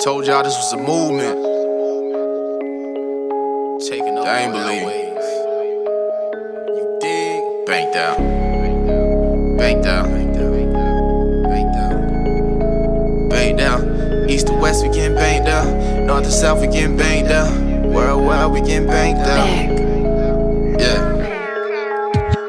Told y'all this was a movement. Taking over I ain't believe. You dig? Banked out. Banked out. Banked out. Banked out. East to west, we getting banked out. North to south, we getting banked out. Worldwide, we getting banked out. Yeah.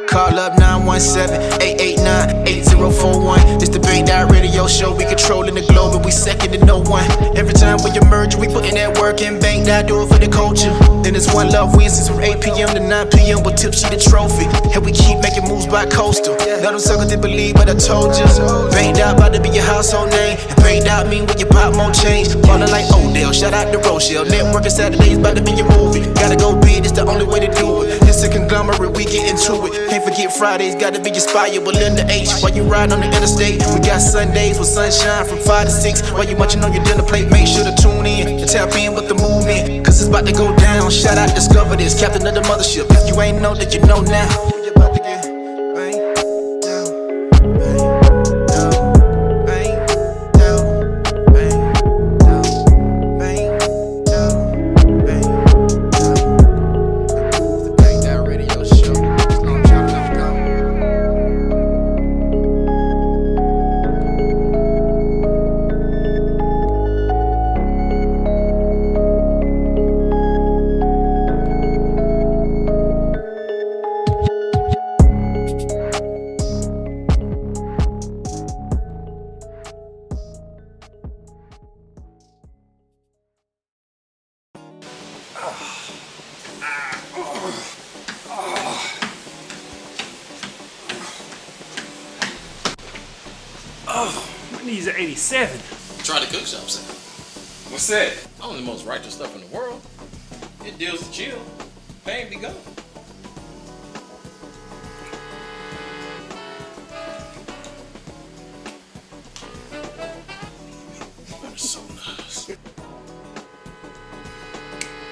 Call up 917-889-8041. This the Banked Out Radio Show. We controlling the globe and we second to no one. Every time we emerge, we put in that work and Banked Out, do it for the culture. Then it's One Love Wednesdays from 8 p.m. to 9 p.m. with Tipsy the trophy. And we keep making moves by coastal. Now them suckers didn't believe what I told you. Banked Out about to be your household name. And Banked Out mean when you pop more change. Ballin' like Odell, shout out to Rochelle. Networking Saturdays about to be your movie. Gotta go big, it's the only way to do it. It's a conglomerate, we get into it. Can't forget Fridays, gotta be inspired with Linda H. While you ride on the interstate, we got Sundays with sunshine from 5 to 6. While you munching on your dinner plate, make sure to tune in and tap in with the movement, cause it's about to go down. Shout out, discover this, captain of the mothership. If you ain't know, that you know now. You're about to get banked out, banked out, banked out, banked out, banked out, banked out. The Banked Out Radio Show. Long time left go. My knees are 87. Try the cook shop set. What's that? Only the most righteous stuff in the world. It deals to chill. Pain be gone. That's so nice.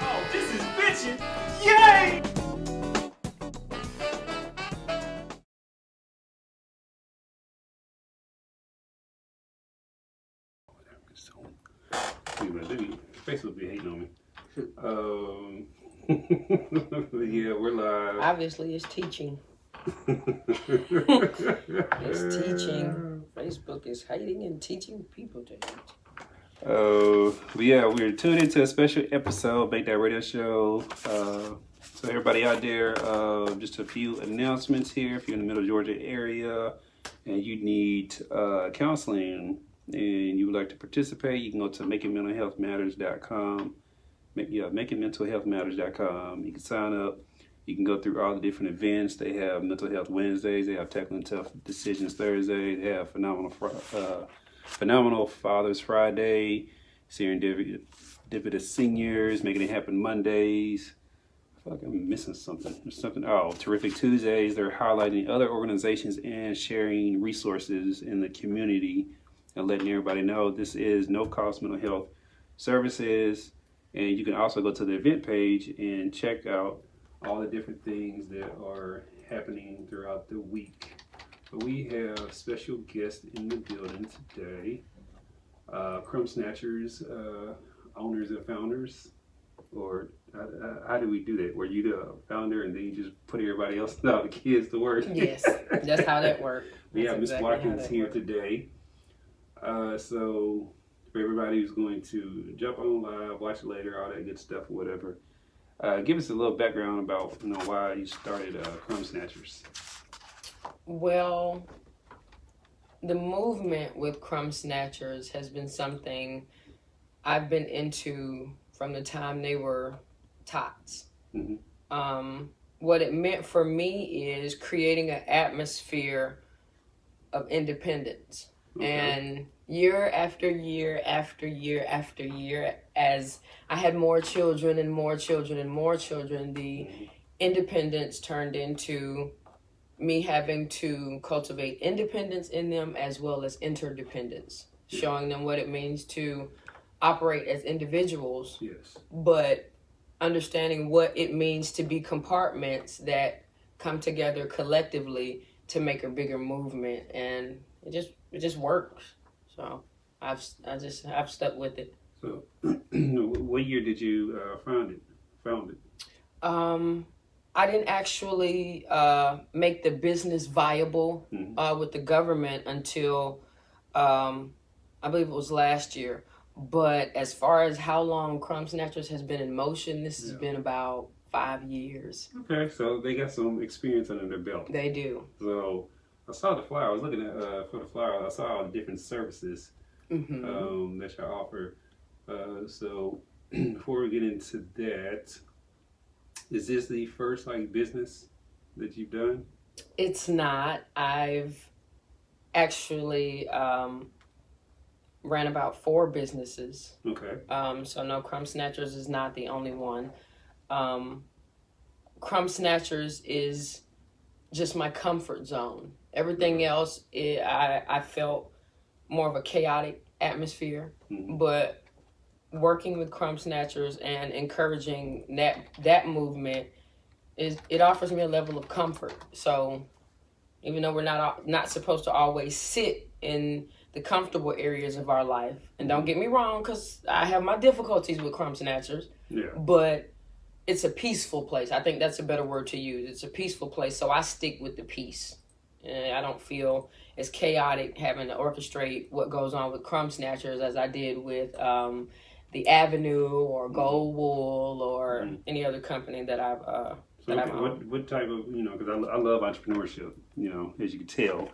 Oh, this is bitchin'. Yay! Facebook be hating on me. Yeah, we're live. Obviously, it's teaching. It's teaching. Facebook is hating and teaching people to hate. But yeah, we're tuned into a special episode, Banked Out Radio Show. So everybody out there, just a few announcements here. If you're in the Middle Georgia area and you need counseling and you would like to participate, you can go to makingmentalhealthmatters.com. makingmentalhealthmatters.com. You can sign up. You can go through all the different events. They have Mental Health Wednesdays. They have Tackling Tough Decisions Thursday. They have Phenomenal Fathers Friday. Serendipitous Seniors. Making It Happen Mondays. I feel like I'm missing something. There's something. Oh, Terrific Tuesdays. They're highlighting other organizations and sharing resources in the community and letting everybody know this is no cost mental health services. And you can also go to the event page and check out all the different things that are happening throughout the week. But we have special guests in the building today. CrumbSnatchers, owners and founders. Or how do we do that? Were you the founder and then you just put everybody else out, the kids, to work? Yes, that's how that works. We have Ms. Watkins here today. So for everybody who's going to jump on live, watch it later, all that good stuff, whatever. Give us a little background about why you started CrumbSnatchers. Well, the movement with CrumbSnatchers has been something I've been into from the time they were tots. Mm-hmm. What it meant for me is creating an atmosphere of independence. Okay. And year after year after year after year, as I had more children and more children and more children, the independence turned into me having to cultivate independence in them as well as interdependence, showing them what it means to operate as individuals, yes, but understanding what it means to be compartments that come together collectively to make a bigger movement. And it just works. So I've stuck with it. So, what year did you found it? I didn't actually make the business viable with the government until I believe it was last year. But as far as how long CrumbSnatchers has been in motion, this has been about 5 years. Okay, so they got some experience under their belt. They do. So I saw the flyer. I was looking at for the flyer. I saw all the different services that y'all offer. So before we get into that, is this the first like business that you've done? It's not. I've actually ran about 4 businesses. Okay. So no, CrumbSnatchers is not the only one. CrumbSnatchers is just my comfort zone. Everything else, I felt more of a chaotic atmosphere. But working with CrumbSnatchers and encouraging that movement it offers me a level of comfort. So even though we're not supposed to always sit in the comfortable areas of our life, and don't get me wrong, because I have my difficulties with CrumbSnatchers, but it's a peaceful place. I think that's a better word to use. It's a peaceful place, so I stick with the peace. And I don't feel as chaotic having to orchestrate what goes on with CrumbSnatchers as I did with the Avenue or Gold Wool or any other company that I've what type of, because I love entrepreneurship, as you can tell.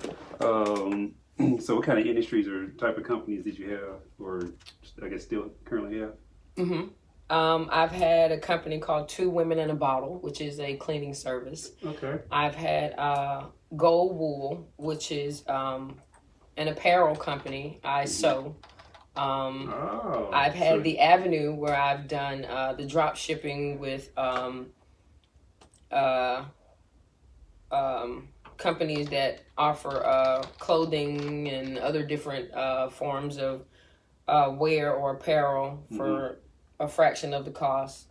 So what kind of industries or type of companies did you have, or I guess still currently have? I've had a company called 2 Women in a Bottle, which is a cleaning service. Okay. I've had Gold Wool, which is an apparel company. I sew. I've had the Avenue, where I've done the drop shipping with companies that offer clothing and other different forms of wear or apparel for a fraction of the cost.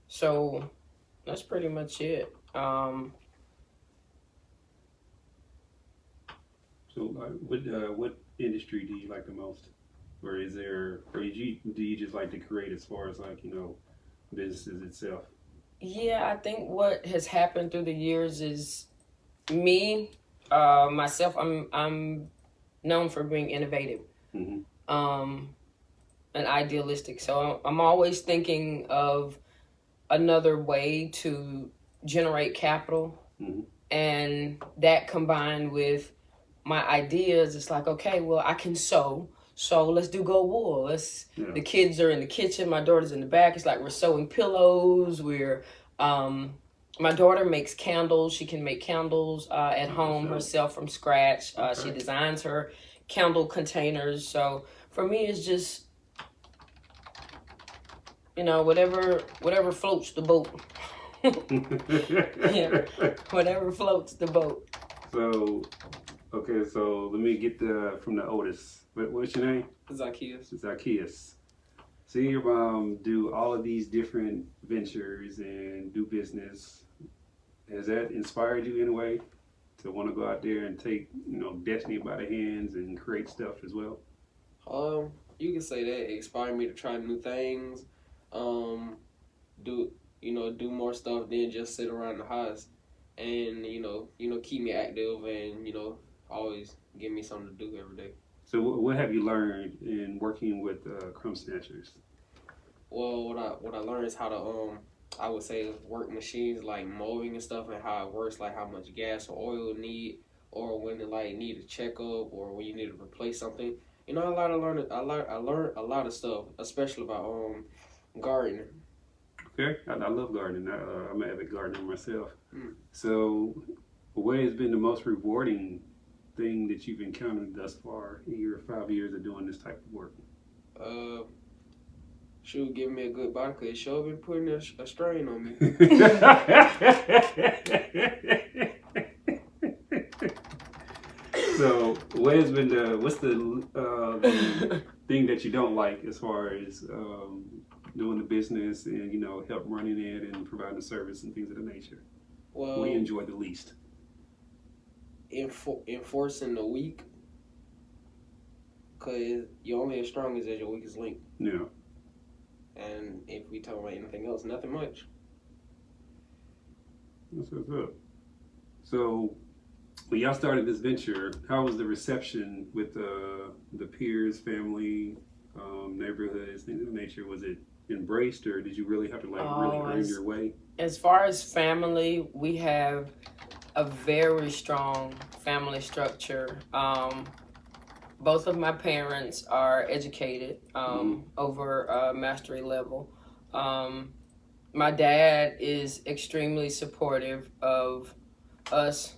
So that's pretty much it. So what industry do you like the most? Or do you just like to create as far as like, businesses itself? Yeah, I think what has happened through the years is myself, I'm known for being innovative, and idealistic. So I'm always thinking of another way to generate capital, and that combined with my ideas, it's like, okay, well, I can sew. So let's do Gold Wool. The kids are in the kitchen. My daughter's in the back. It's like we're sewing pillows. My daughter makes candles. She can make candles at home herself from scratch. She designs her candle containers. So for me, it's just, whatever floats the boat. Yeah, whatever floats the boat. So, okay, so let me get from the oldest. What's your name? Zacchaeus. See your mom do all of these different ventures and do business. Has that inspired you in a way to want to go out there and take, destiny by the hands and create stuff as well? You can say that. It inspired me to try new things, do more stuff than just sit around the house, and keep me active and always give me something to do every day. So what have you learned in working with CrumbSnatchers? Well, what I learned is how to I would say work machines like molding and stuff, and how it works, like how much gas or oil you need, or when it like need a checkup, or when you need to replace something. I learned a lot of stuff, especially about gardening. Okay, I love gardening. I'm an avid gardener myself. So what has been the most rewarding thing that you've encountered thus far in your 5 years of doing this type of work? Shoot, give me a good body, because it sure been putting a strain on me. So what's the thing that you don't like as far as doing the business and help running it and providing the service and things of the nature? Well, what do you enjoy the least? Enforcing the weak, because you're only as strong as your weakest link. Yeah. And if we talk about anything else, nothing much. That's what's up. So, when y'all started this venture, how was the reception with the peers, family, neighborhoods, things of that nature? Was it embraced, or did you really have to really earn your way? As far as family, we have a very strong family structure. Both of my parents are educated over mastery level. My dad is extremely supportive of us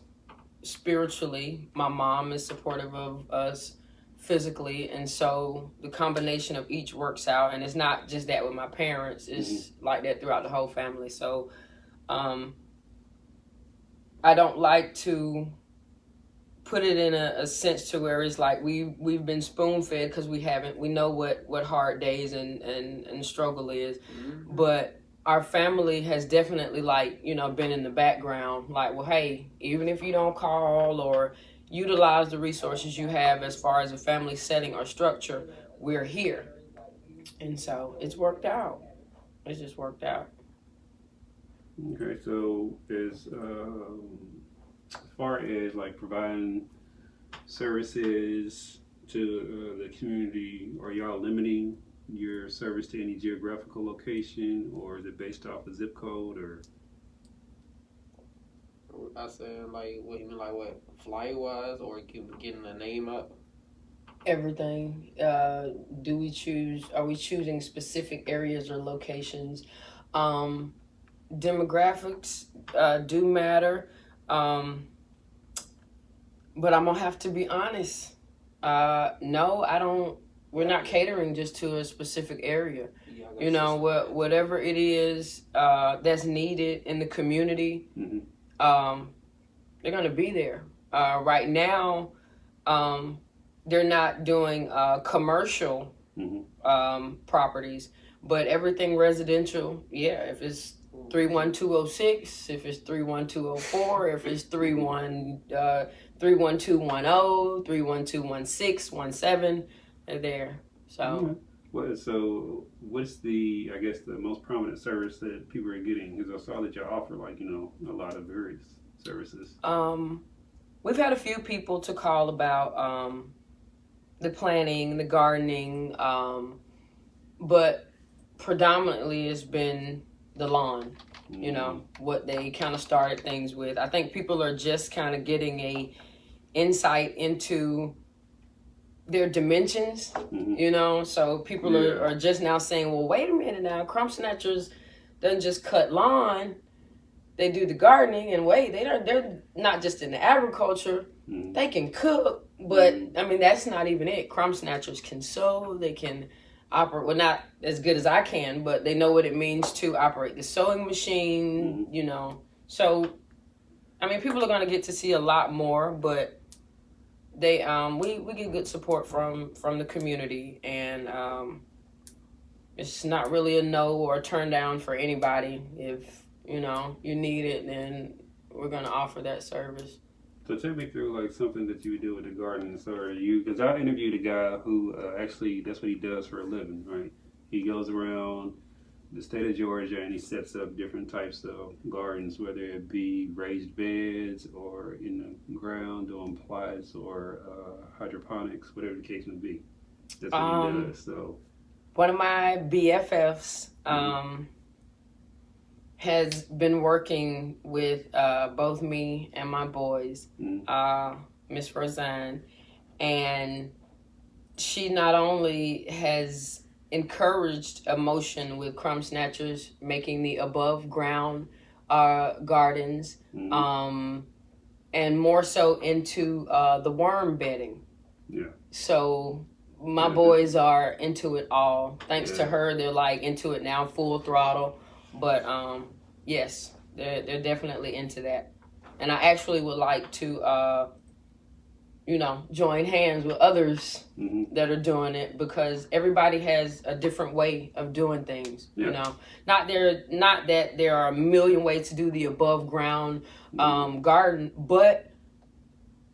spiritually. My mom is supportive of us physically, and so the combination of each works out. And it's not just that with my parents, it's like that throughout the whole family. So I don't like to put it in a sense to where it's like we've been spoon-fed, because we haven't. We know what hard days and struggle is. But our family has definitely, like, you know, been in the background, like, well, hey, even if you don't call or utilize the resources you have as far as a family setting or structure, we're here. And so it's worked out. It's just worked out. Okay, so as far as like providing services to the community, are y'all limiting your service to any geographical location, or is it based off a zip code, or? I said, like, what you mean, like what, flyer wise, or getting the name up? Everything. Are we choosing specific areas or locations? Demographics do matter. But I'm gonna have to be honest. No, I don't. We're not catering just to a specific area. You know, whatever it is that's needed in the community, they're gonna be there. Right now, they're not doing commercial properties, but everything residential. Yeah, if it's 31206, if it's 31204, if it's 31210, 31216, 17, they're there. So. So what's the, I guess, the most prominent service that people are getting? Because I saw that you offer, like, you know, a lot of various services. We've had a few people to call about the planning, the gardening, but predominantly it's been the lawn. You know, what they kind of started things with. I think people are just kind of getting a insight into their dimensions, you know, so people are just now saying, well, wait a minute now, CrumbSnatchers doesn't just cut lawn, they do the gardening, and wait, they're not just in the agriculture, they can cook, but I mean, that's not even it. CrumbSnatchers can sew, they can operate, well, not as good as I can, but they know what it means to operate the sewing machine, you know, so, I mean, people are going to get to see a lot more, but they we get good support from the community, and it's not really a no or a turn down for anybody. If you know you need it, then we're gonna offer that service. So take me through like something that you would do with the garden. So are you, because I interviewed a guy who actually that's what he does for a living, right? He goes around the state of Georgia and he sets up different types of gardens, whether it be raised beds or in the ground doing plots or hydroponics, whatever the case may be. That's what he does. So one of my BFFs has been working with both me and my boys, Miss Roseanne, and she not only has encouraged emotion with CrumbSnatchers, making the above ground gardens, and more so into the worm bedding. Yeah. So my boys are into it all. Thanks to her, they're like into it now, full throttle. But yes, they're definitely into that. And I actually would like to join hands with others that are doing it, because everybody has a different way of doing things. You know, not that there are a million ways to do the above ground garden, but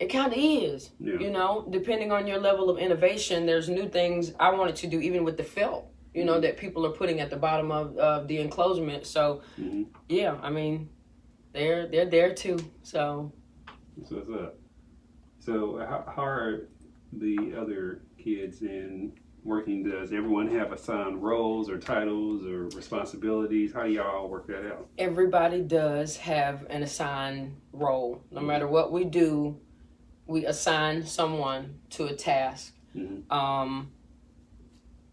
It kind of is. Yeah. You know, depending on your level of innovation, there's new things I wanted to do, even with the felt, you know, that people are putting at the bottom of the enclosement. So, yeah, I mean, they're there too. So. So what's up? So how are the other kids in working? Does everyone have assigned roles or titles or responsibilities? How do y'all work that out? Everybody does have an assigned role. No matter what we do, we assign someone to a task.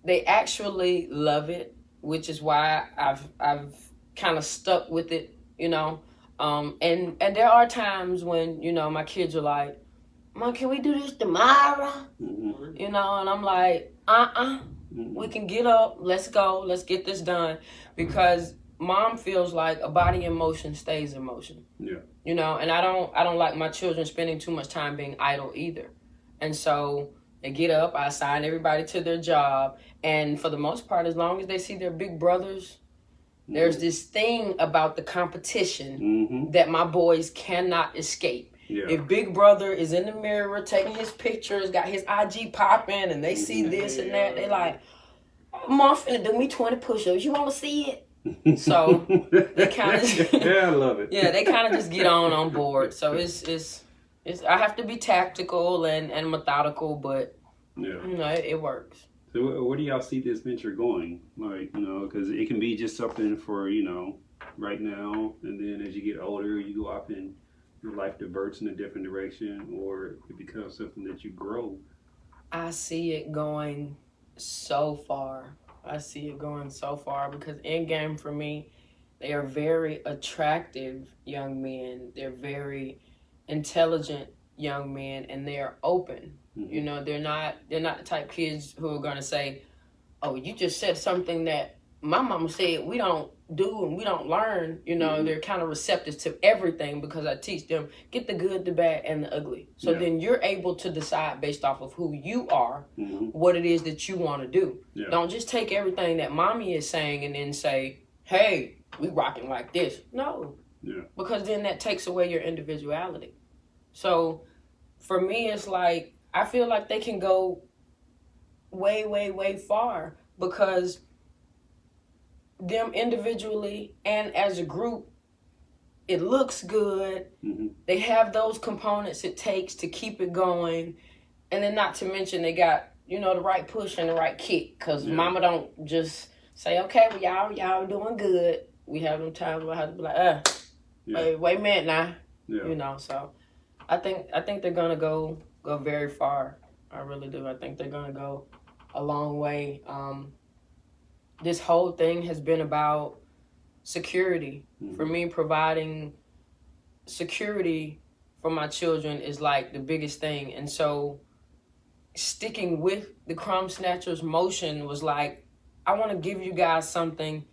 They actually love it, which is why I've kind of stuck with it, you know. And there are times when, you know, my kids are like, Mom, can we do this tomorrow? You know, and I'm like, we can get up, let's go, let's get this done. Because Mom feels like a body in motion stays in motion. Yeah. You know, and I don't like my children spending too much time being idle either. And so they get up, I assign everybody to their job, and for the most part, as long as they see their big brothers, there's this thing about the competition that my boys cannot escape. Yeah. If Big Brother is in the mirror taking his pictures, got his IG popping, and they see this and that, they like, Mom finna do me 20 push-ups. You want to see it? So they kind of yeah, I love it. Yeah, they kind of just get on board. So it's I have to be tactical and methodical, but you know, it works. So where do y'all see this venture going? Like, you know, because it can be just something for, you know, right now, and then as you get older, you go off and your life diverts in a different direction, or it becomes something that you grow. I see it going so far. Because in-game for me, they are very attractive young men. They're very intelligent young men, and they are open. You know, they're not the type kids who are going to say, oh, you just said something that my mama said we don't do and we don't learn. You know, they're kind of receptive to everything because I teach them get the good, the bad, and the ugly. So then you're able to decide based off of who you are, what it is that you want to do. Yeah. Don't just take everything that mommy is saying and then say, hey, we rocking like this. No. Yeah. Because then that takes away your individuality. So for me, it's like, I feel like they can go way, way, way far because them individually and as a group, it looks good. They have those components it takes to keep it going. And then not to mention they got, you know, the right push and the right kick because mama don't just say, okay, well, y'all doing good. We have them times where I have to be like, wait a minute now. Yeah. You know, so I think they're gonna go very far. I really do. I think they're gonna go a long way. This whole thing has been about security. For me, providing security for my children is like the biggest thing. And so sticking with the CrumbSnatchers motion was like, I want to give you guys something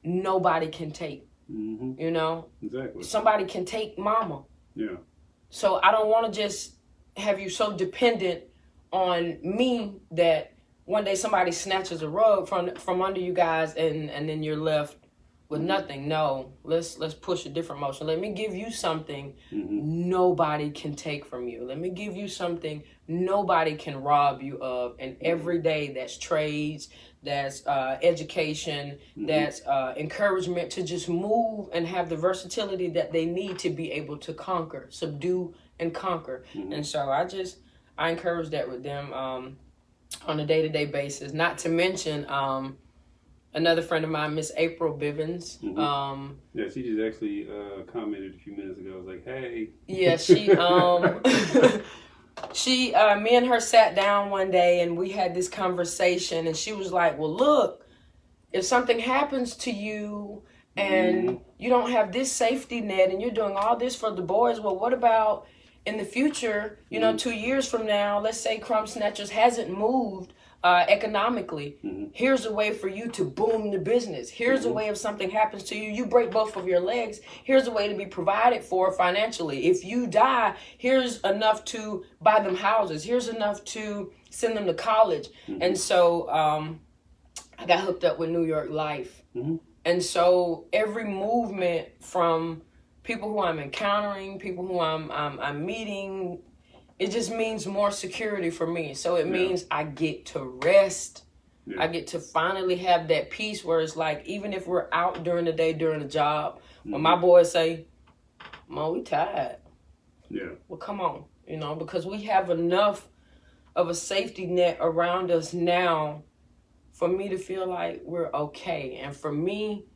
nobody can take. You know? Exactly. Somebody can take mama. Yeah. So I don't want to just have you so dependent on me that one day somebody snatches a rug from under you guys and then you're left with nothing. No, let's push a different motion. Let me give you something nobody can take from you. Let me give you something nobody can rob you of. And every day that's trades, that's education, that's encouragement to just move and have the versatility that they need to be able to conquer, subdue, and conquer. And so I encourage that with them on a day-to-day basis. Not to mention another friend of mine, Miss April Bivens. Yeah, she just actually commented a few minutes ago. I was like, hey. Yeah, she me and her sat down one day and we had this conversation and she was like, well, look, if something happens to you and you don't have this safety net and you're doing all this for the boys, well, what about in the future, you know, 2 years from now, let's say CrumbSnatchers hasn't moved economically. Here's a way for you to boom the business. Here's a way if something happens to you, you break both of your legs. Here's a way to be provided for financially. If you die, here's enough to buy them houses. Here's enough to send them to college. And so I got hooked up with New York Life. And so every movement from people who I'm encountering, people who I'm meeting. It just means more security for me. So it means I get to rest. I get to finally have that peace where it's like, even if we're out during the day, during the job, when my boys say, Mom, we tired. Yeah. Well, come on, you know, because we have enough of a safety net around us now for me to feel like we're okay. And for me,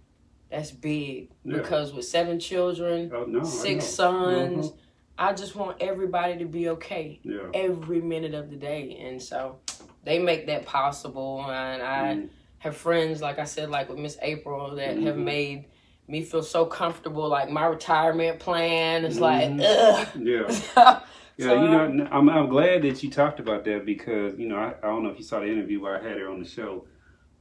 that's big. Because with 7 children, 6 sons, I just want everybody to be okay every minute of the day. And so they make that possible. And I have friends, like I said, like with Miss April, that have made me feel so comfortable. Like my retirement plan is like, ugh. Yeah. Yeah, you know, I'm glad that you talked about that because, you know, I don't know if you saw the interview where I had her on the show.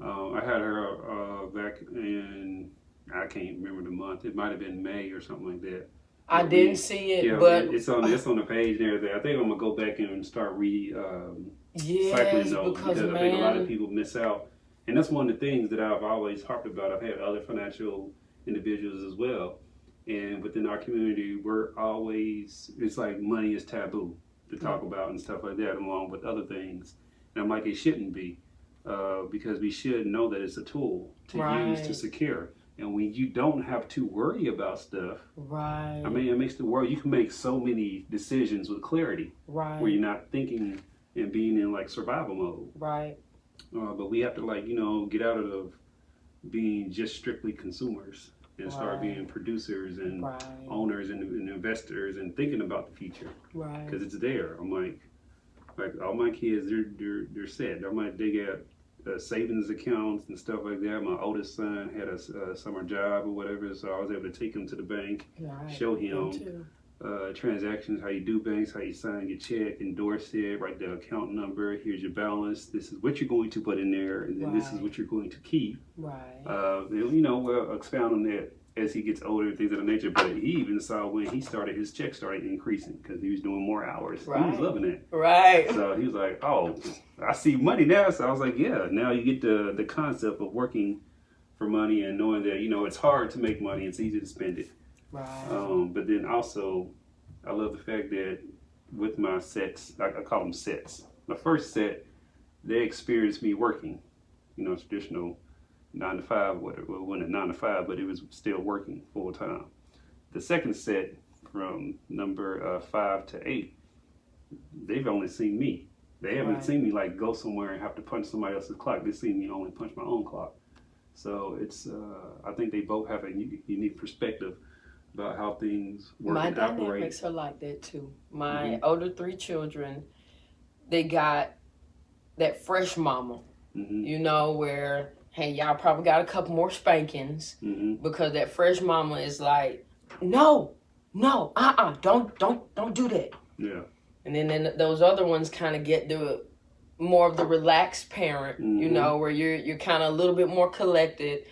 I had her back in, I can't remember the month. It might have been May or something like that. I didn't see it, but it's on the page and everything. I think I'm gonna go back and start cycling those because I think a lot of people miss out. And that's one of the things that I've always harped about. I've had other financial individuals as well. And within our community, it's like money is taboo to talk about and stuff like that, along with other things. And I'm like, it shouldn't be, because we should know that it's a tool to use to secure. And when you don't have to worry about stuff, I mean, it makes the world, you can make so many decisions with clarity, where you're not thinking and being in like survival mode. But we have to like, you know, get out of being just strictly consumers. And start being producers and owners and investors and thinking about the future, because it's there. I'm like all my kids, they're set. They got savings accounts and stuff like that. My oldest son had a summer job or whatever, so I was able to take him to the bank, show him transactions, how you do banks, how you sign your check, endorse it, write the account number. Here's your balance. This is what you're going to put in there, and then this is what you're going to keep. You know, we'll expound on that as he gets older and things of the nature. But he even saw when his check started increasing because he was doing more hours. He was loving it. So he was like, "Oh, I see money now." So I was like, "Yeah." Now you get the concept of working for money and knowing that, you know, it's hard to make money. It's easy to spend it. But then also, I love the fact that with my sets, I call them sets. My first set, they experienced me working, you know, traditional 9 to 5, whatever. Well, it wasn't a 9 to 5, but it was still working full time. The second set, from number 5 to 8, they've only seen me. They haven't seen me like go somewhere and have to punch somebody else's clock. They've seen me only punch my own clock. So it's, I think they both have a unique perspective about how things work and operate. My dynamics are like that too. My older 3 children, they got that fresh mama, you know, where, hey, y'all probably got a couple more spankings, because that fresh mama is like, no, don't do that. And then those other ones kind of get the more of the relaxed parent, you know, where you're kind of a little bit more collected.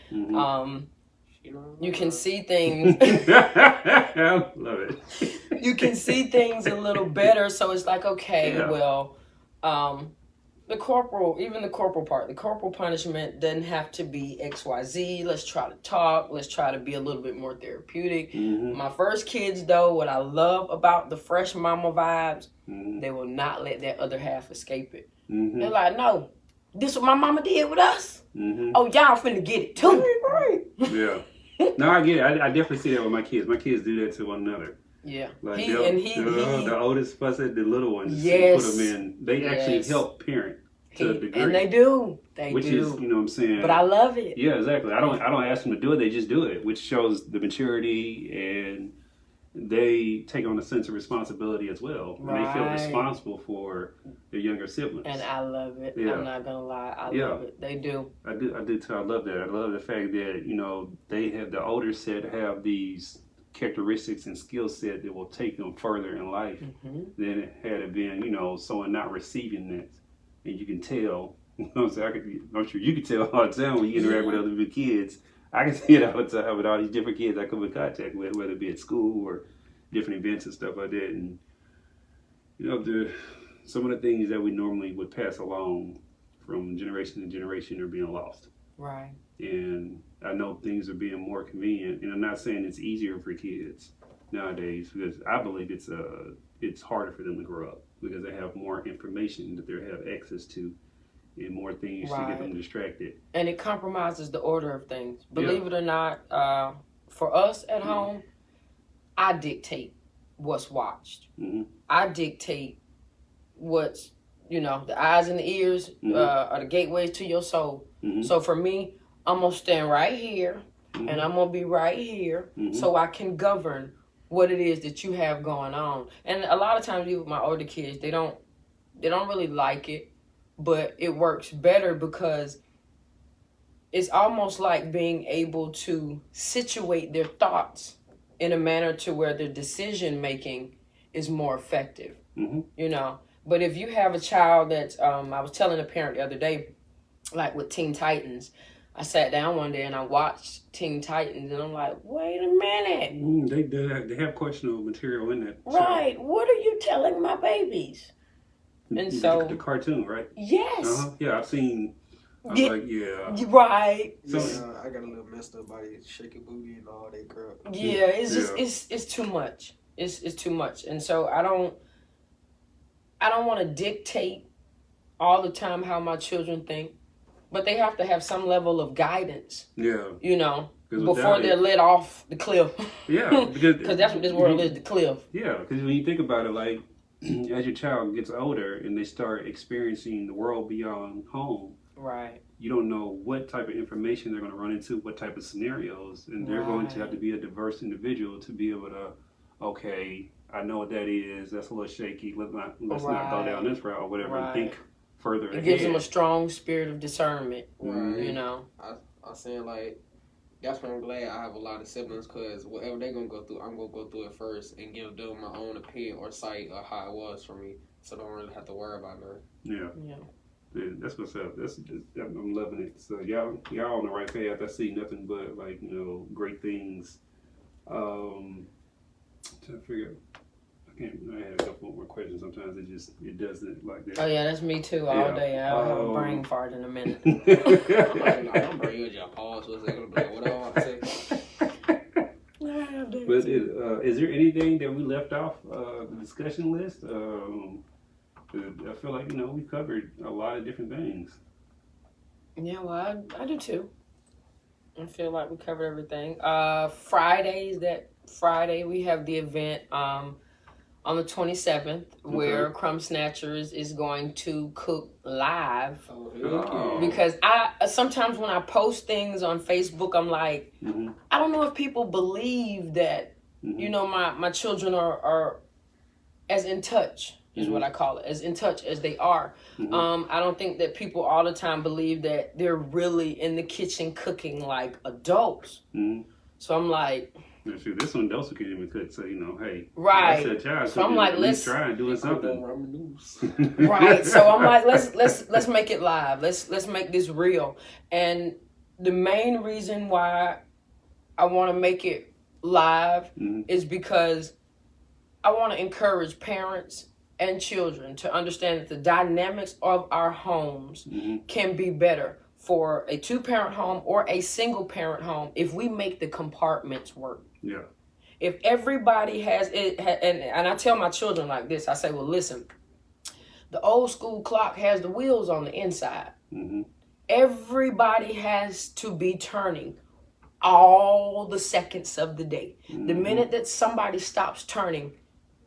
You can see things. I love it. You can see things a little better, so it's like, okay, well, the corporal part, the corporal punishment doesn't have to be XYZ. Let's try to talk. Let's try to be a little bit more therapeutic. My first kids, though, what I love about the fresh mama vibes, they will not let that other half escape it. They're like, no, this what my mama did with us. Oh, y'all finna get it too. No, I get it. I definitely see that with my kids. My kids do that to one another. Like the oldest fuss at the little ones. Put them in. They actually help parent to a degree. And they do. Which is, you know what I'm saying? But I love it. Yeah, exactly. I don't ask them to do it. They just do it, which shows the maturity, and they take on a sense of responsibility as well. And they feel responsible for their younger siblings. And I love it. I'm not gonna lie. I love it. They do. I do too. I love that. I love the fact that, you know, they have the older set have these characteristics and skill set that will take them further in life than it had it been, you know, someone not receiving that. And you can tell, you know what I'm saying? I'm sure you can tell all the time when you interact with other kids. I can see it all the time with all these different kids I come in contact with, whether it be at school or different events and stuff like that. And, you know, some of the things that we normally would pass along from generation to generation are being lost. Right. And I know things are being more convenient. And I'm not saying it's easier for kids, nowadays, because I believe it's harder for them to grow up because they have more information that they have access to and more things to get them distracted. And it compromises the order of things. Believe it or not, for us at home, I dictate what's watched. I dictate what's, the eyes and the ears are the gateways to your soul. So for me, I'm going to stand right here and I'm going to be right here so I can govern what it is that you have going on. And a lot of times, even with my older kids, they don't really like it, but it works better because it's almost like being able to situate their thoughts in a manner to where their decision making is more effective. But if you have a child that's, I was telling a parent the other day, like with Teen Titans, I sat down one day and I watched Teen Titans and I'm like, wait a minute. They have questionable material in that. Right. Show. What are you telling my babies? And so the cartoon, right? Yes. Yeah, I've seen. I was like, yeah. Right. So I got a little messed up by the shaking booty and all that crap. Yeah, it's just it's too much. It's too much, and so I don't want to dictate all the time how my children think, but they have to have some level of guidance. Yeah. Before they're let off the cliff. Yeah, because that's what this world is, the cliff. Yeah, because when you think about it, like as your child gets older and they start experiencing the world beyond home, right? You don't know what type of information they're going to run into, what type of scenarios, and they're going to have to be a diverse individual to be able to, okay, I know what that is. That's a little shaky. Let's not go down this route or whatever. And think further ahead. It gives them a strong spirit of discernment. Right. I'm saying like. That's why I'm glad I have a lot of siblings, because whatever they're going to go through, I'm going to go through it first and give them my own opinion or sight of how it was for me, so I don't really have to worry about nothing. Yeah, that's what's up. I'm loving it. So y'all on the right path. I see nothing but great things. Trying to figure out. I had a couple more questions. Sometimes it doesn't like that. Oh yeah, that's me too. All day. I'll have a brain fart in a minute. I'm bringing you pause for a second. What do I want to say? But is there anything that we left off the discussion list? I feel like we covered a lot of different things. Yeah, well, I do too. I feel like we covered everything. Friday we have the event on the 27th, where CrumbSnatchers is going to cook live. Because sometimes when I post things on Facebook, I'm like, I don't know if people believe that, my children are as in touch, is what I call it, as in touch as they are. I don't think that people all the time believe that they're really in the kitchen cooking like adults. So I'm like... Shoot, this one adults can't even cook, so hey, right. That's child, so I'm like, let's try and doing something. Right. So I'm like, let's make it live. Let's make this real. And the main reason why I want to make it live is because I want to encourage parents and children to understand that the dynamics of our homes can be better for a 2-parent home or a single-parent home if we make the compartments work. Yeah. If everybody has it, and I tell my children like this, I say, well, listen, the old school clock has the wheels on the inside. Everybody has to be turning all the seconds of the day. The minute that somebody stops turning,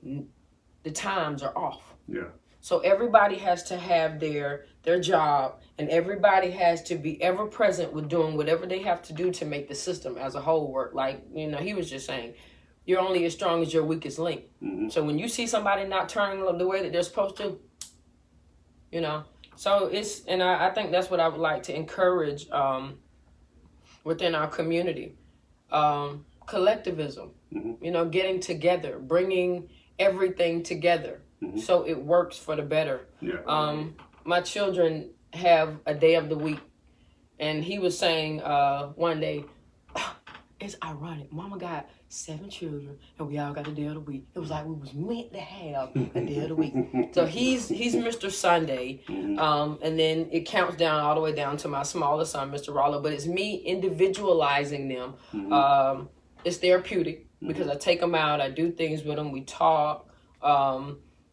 the times are off. Yeah. So everybody has to have their job, and everybody has to be ever present with doing whatever they have to do to make the system as a whole work. Like, he was just saying, you're only as strong as your weakest link. So when you see somebody not turning the way that they're supposed to, so I think that's what I would like to encourage within our community. Collectivism, getting together, bringing everything together. So it works for the better. Yeah. My children have a day of the week, and he was saying one day, it's ironic. Mama got 7 children, and we all got a day of the week. It was like we was meant to have a day of the week. So he's Mr. Sunday, and then it counts down all the way down to my smallest son, Mr. Rollo. But it's me individualizing them. It's therapeutic. because I take them out, I do things with them, we talk,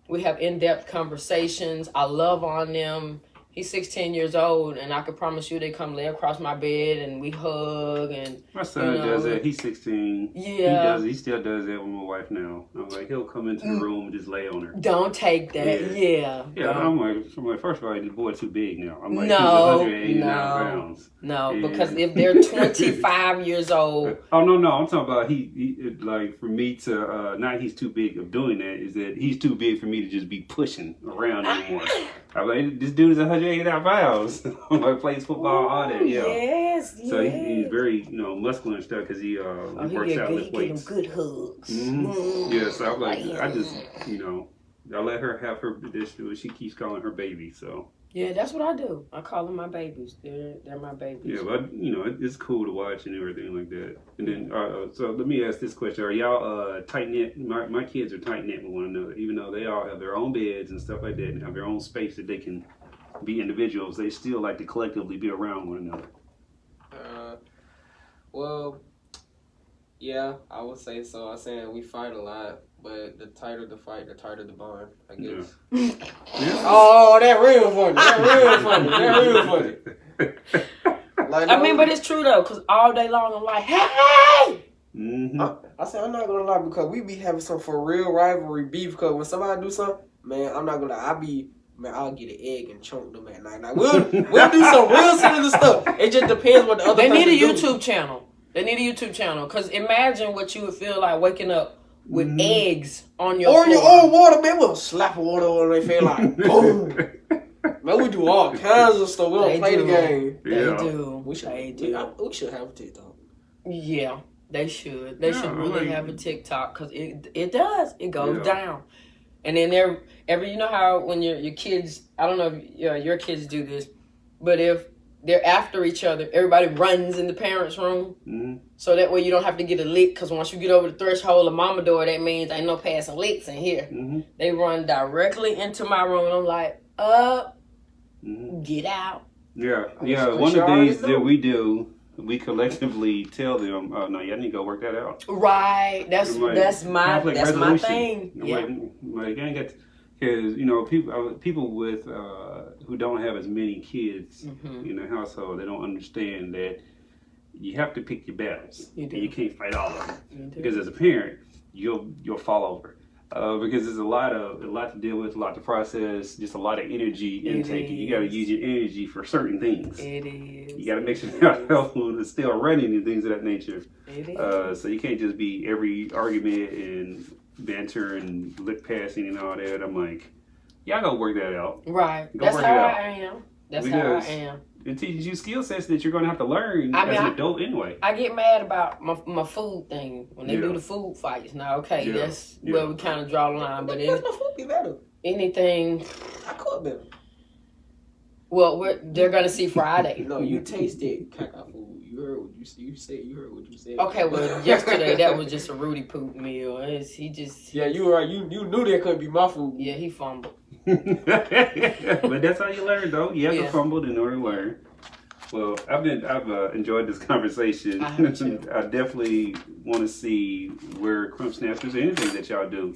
we have in-depth conversations, I love on them. He's 16 years old, and I can promise you they come lay across my bed and we hug. And my son does that. He's 16. Yeah. He still does that with my wife now. I'm like, he'll come into the room and just lay on her. Don't take that. Yeah. I'm like, first of all, the boy's too big now. I'm like, No, he's 189 pounds. No, And because if they're 25 years old. Oh, no. I'm talking about he like, for me to, not he's too big of doing that, is that he's too big for me to just be pushing around anymore. I'm like, this dude is 189 pounds. I'm like, plays football, all that, yeah. Yes, So he's very, muscular and stuff because he works out with weights. Good hugs. Mm-hmm. Yeah, so I'm like, I just, I let her have her this. She keeps calling her baby, so. Yeah, that's what I do. I call them my babies. They're my babies. Yeah, but it's cool to watch and everything like that. And then, so let me ask this question: are y'all tight knit? My kids are tight knit with one another, even though they all have their own beds and stuff like that, and have their own space that they can be individuals. They still like to collectively be around one another. Well, yeah, I would say so. I'm saying we fight a lot, but the tighter the fight, the tighter the bond, I guess. Yeah. Oh, that real funny. That real funny. Like, but it's true though, because all day long I'm like, hey! Mm-hmm. I said, I'm not going to lie, because we be having some for real rivalry beef, because when somebody do something, man, I'm not going to lie, I'll get an egg and chunk them at night. We'll do some real similar stuff. It just depends what the other person They need a do. YouTube channel. They need a YouTube channel. Because imagine what you would feel like waking up with eggs on your Or floor. your own water, man. We'll slap a water on their face like, boom. Man, we do all kinds of stuff. We don't play the game. They do. We should have a TikTok. Yeah, they should. They should really have a TikTok because it does. It goes Yeah. down. And then you know how when your kids, I don't know if your kids do this, but if they're after each other, everybody runs in the parents' room. Mm-hmm. So that way you don't have to get a lick, because once you get over the threshold of mama door, that means ain't no passing licks in here. Mm-hmm. They run directly into my room, and I'm like, get out. Yeah. One of the things that we do, we collectively tell them, "Oh no, y'all need to go work that out." Right. That's my resolution. thing. I'm Yeah. like I ain't got, because people with who don't have as many kids in the household, they don't understand that you have to pick your battles. You do. And you can't fight all of them. You do. Because as a parent, you'll fall over. Because there's a lot to deal with, a lot to process, just a lot of energy intake. You got to use your energy for certain things. It is. You got to make sure your household is still running and things of that nature. It is. So you can't just be every argument and banter and lip passing and all that. I'm like, y'all go work that out. Right. Go That's work how it out. I am. That's Because how I am. It teaches you skill sets that you're going to have to learn as an adult anyway. I get mad about my food thing when they Yeah. do the food fights. Now, okay, Yeah. that's where we kind of draw the line. But Because my food be better. anything, I cook better. well, they're gonna see Friday. No, you tasted caca food. You heard what you said. You heard what you said. Okay, well, yesterday that was just a Rudy poop meal. Yeah, you were right. You knew that couldn't be my food. Yeah, he fumbled. But that's how you learn, though. You have to fumble in order to learn. Well, I've enjoyed this conversation. I have too. I definitely want to see where CrumbSnatchers or anything that y'all do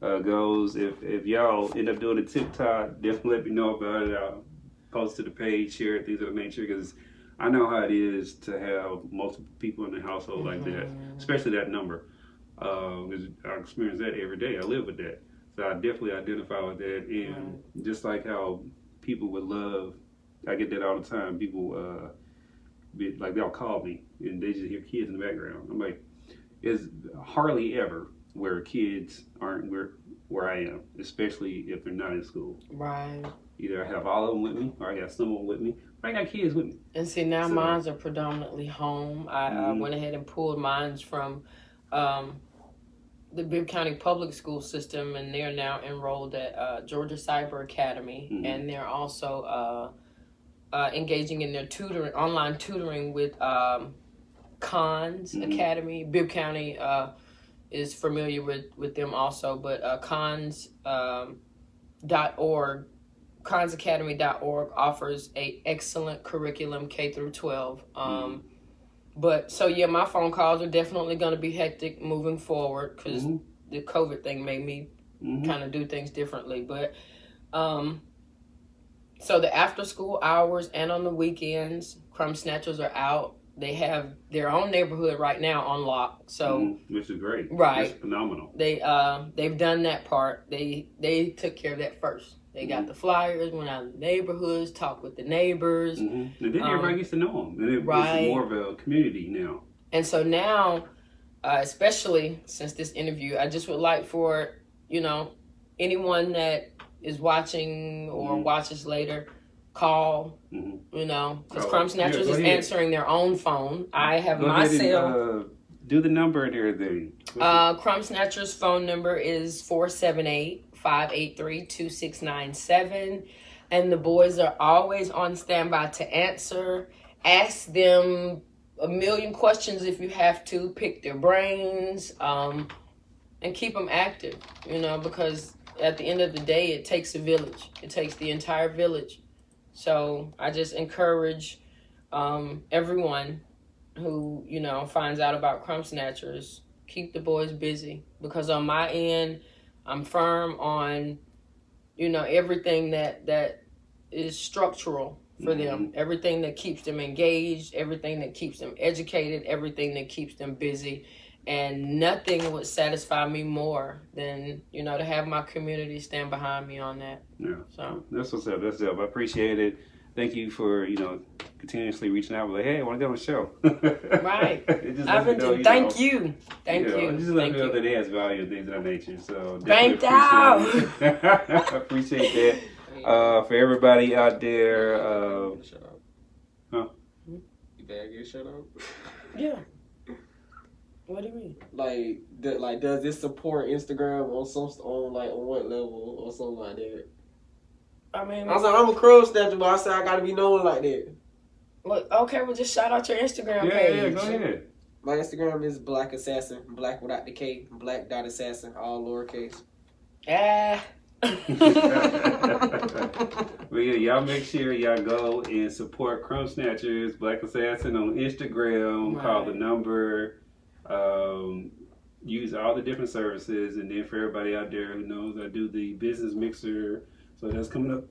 goes. If y'all end up doing a TikTok, definitely let me know about it. I'll post to the page, share it, things of that nature, because I know how it is to have multiple people in the household like that, especially that number. Because I experience that every day. I live with that. So I definitely identify with that. And just like how people would love, I get that all the time. People, they'll call me and they just hear kids in the background. I'm like, it's hardly ever where kids aren't where I am, especially if they're not in school. Right. Either I have all of them with me or I got some of them with me, but I got kids with me. And see, now mines are predominantly home. I went ahead and pulled mines from the Bibb County public school system, and they're now enrolled at Georgia Cyber Academy, and they're also engaging in their online tutoring with Cons Academy. Bibb County is familiar with them also, but cons.org, consacademy.org offers a excellent curriculum K through 12. But so yeah, my phone calls are definitely going to be hectic moving forward because the COVID thing made me kind of do things differently. But so the after school hours and on the weekends, CrumbSnatchers are out. They have their own neighborhood right now on lock. So which is great. Right. It's phenomenal. They've done that part. They took care of that first. They got the flyers, went out in the neighborhoods, talked with the neighbors. And then everybody gets to know them. And it's more of a community now. And so now, especially since this interview, I just would like for, anyone that is watching or watches later, call, because CrumbSnatchers is answering their own phone. I have my cell. Do the number there. CrumbSnatchers phone number is 478-583-2697. And the boys are always on standby to answer. Ask them a million questions if you have to. Pick their brains and keep them active, because at the end of the day, it takes a village. It takes the entire village. So I just encourage everyone who, finds out about CrumbSnatchers, keep the boys busy. Because on my end, I'm firm on, everything that is structural for them. Everything that keeps them engaged, everything that keeps them educated, everything that keeps them busy. And nothing would satisfy me more than, to have my community stand behind me on that. Yeah. So that's what's up. That's up. I appreciate it. Thank you for, continuously reaching out. Like, hey, I want to go on the show. Right. Thank you. Thank you. Just let me know that it has value and things of that nature. So banked out. I appreciate that. For everybody out there. You better get shut up. Yeah. What do you mean? Like, does this support Instagram on what level or something like that? I mean, I was like, I'm a CrumbSnatcher, but I said I gotta be known like that. Well, okay, well, just shout out your Instagram page. Yeah, go ahead. My Instagram is Black Assassin, Black without the K, Black.Assassin, all lowercase. Well, yeah, y'all make sure y'all go and support CrumbSnatchers, Black Assassin on Instagram. Right. Call the number. Use all the different services, and then for everybody out there who knows, I do the business mixer. So that's coming up.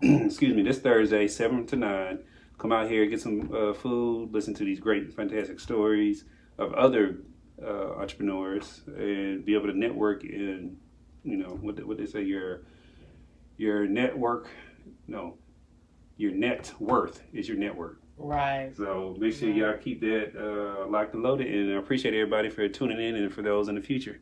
Excuse me, this Thursday, 7 to 9. Come out here, get some food, listen to these great, fantastic stories of other entrepreneurs, and be able to network in, what they say, your network. No, your net worth is your network. Right. So make sure y'all keep that locked and loaded, and I appreciate everybody for tuning in and for those in the future.